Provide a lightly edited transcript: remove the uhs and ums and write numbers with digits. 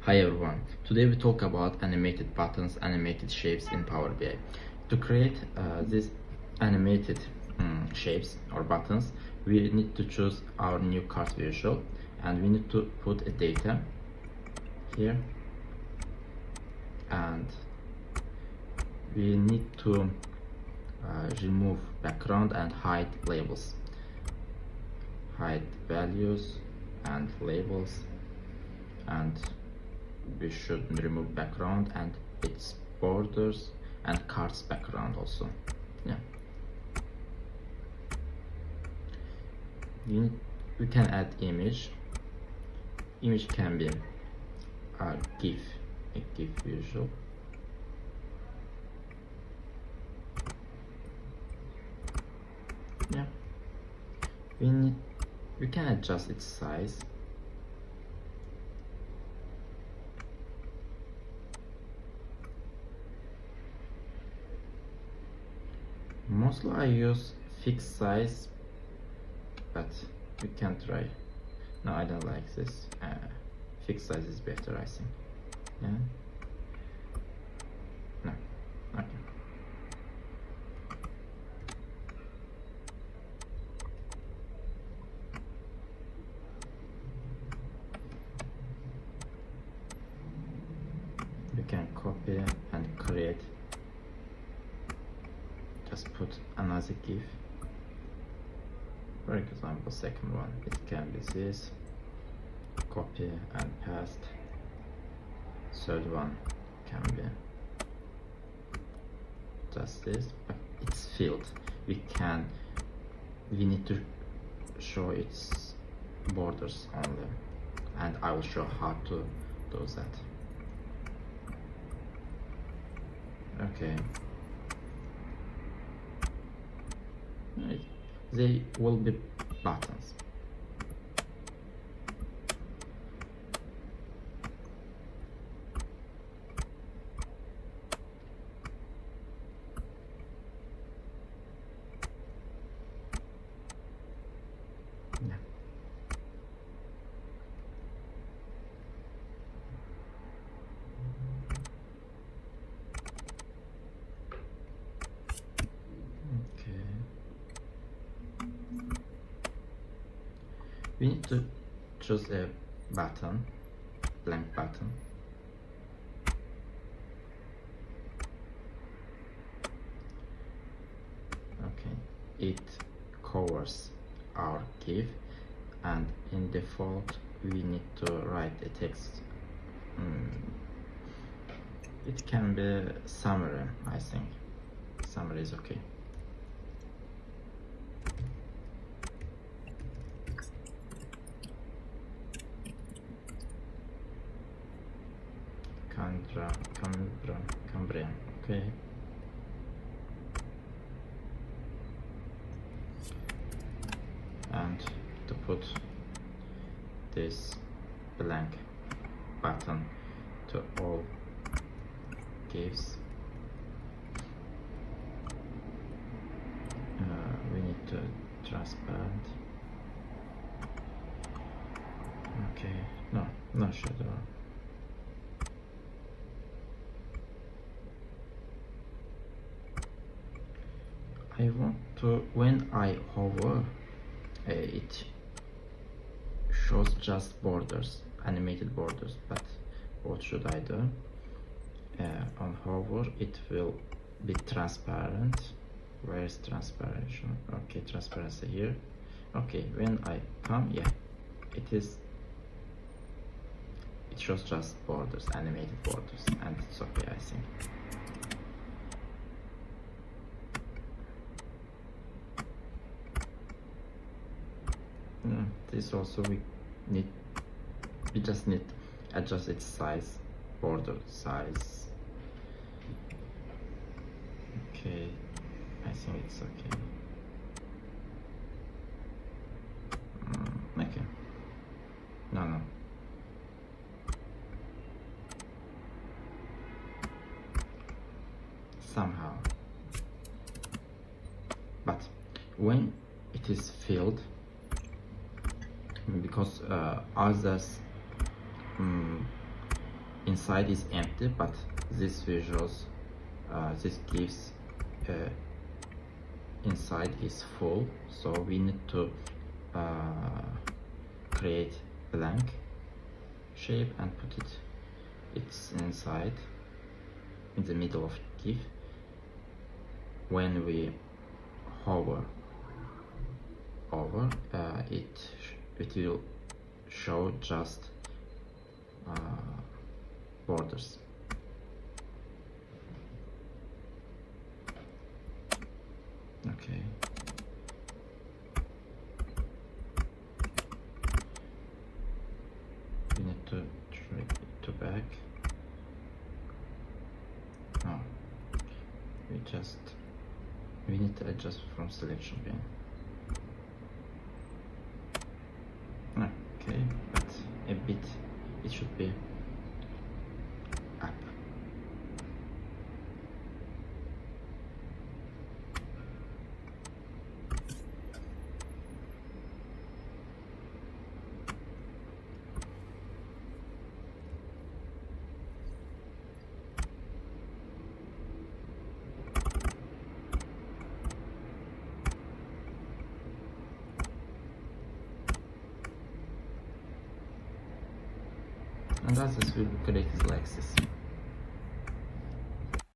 Hi everyone, today we talk about animated buttons, animated shapes in Power BI. To create these animated shapes or buttons, we need to choose our new cart visual and we need to put a data here, and we need to remove background and hide labels, hide values and labels, and we should remove background and its borders and cards background also. Yeah, we can add image can be a GIF visual. Yeah, we can adjust its size. Mostly I use fixed size, but we can try. No, I don't like this. Fixed size is better, I think. Yeah. No. Okay. We can copy and create. Just put another GIF. For example, second one, it can be this. Copy and paste. Third one can be just this, but it's filled. We need to show its borders only, and I will show how to do that. Okay. They will be buttons. Yeah. Okay. We need to choose a button, blank button. Okay, it covers our GIF, and in default we need to write a text. It can be summary, I think. Summary is okay. Cambria, okay. And to put this blank button to all GIFs, we need to transparent. Okay, no shadow. I want to, when I hover, it shows just borders, animated borders, but what should I do? On hover it will be transparent. Where is transparency? Okay, transparency here. Okay, when I come, yeah, it shows just borders, animated borders, and it's okay, I think. This also we just need adjust its size, border size. Okay, I think it's okay. Okay. No. Somehow. But when it is filled, because others inside is empty, but this visuals, this gives inside is full, so we need to create blank shape and put it's inside in the middle of GIF. When we hover over, it will show just borders. Okay. We need to drag it to back. No. We need to adjust from selection pane. Okay, but a bit, it should be up. And others will create like this.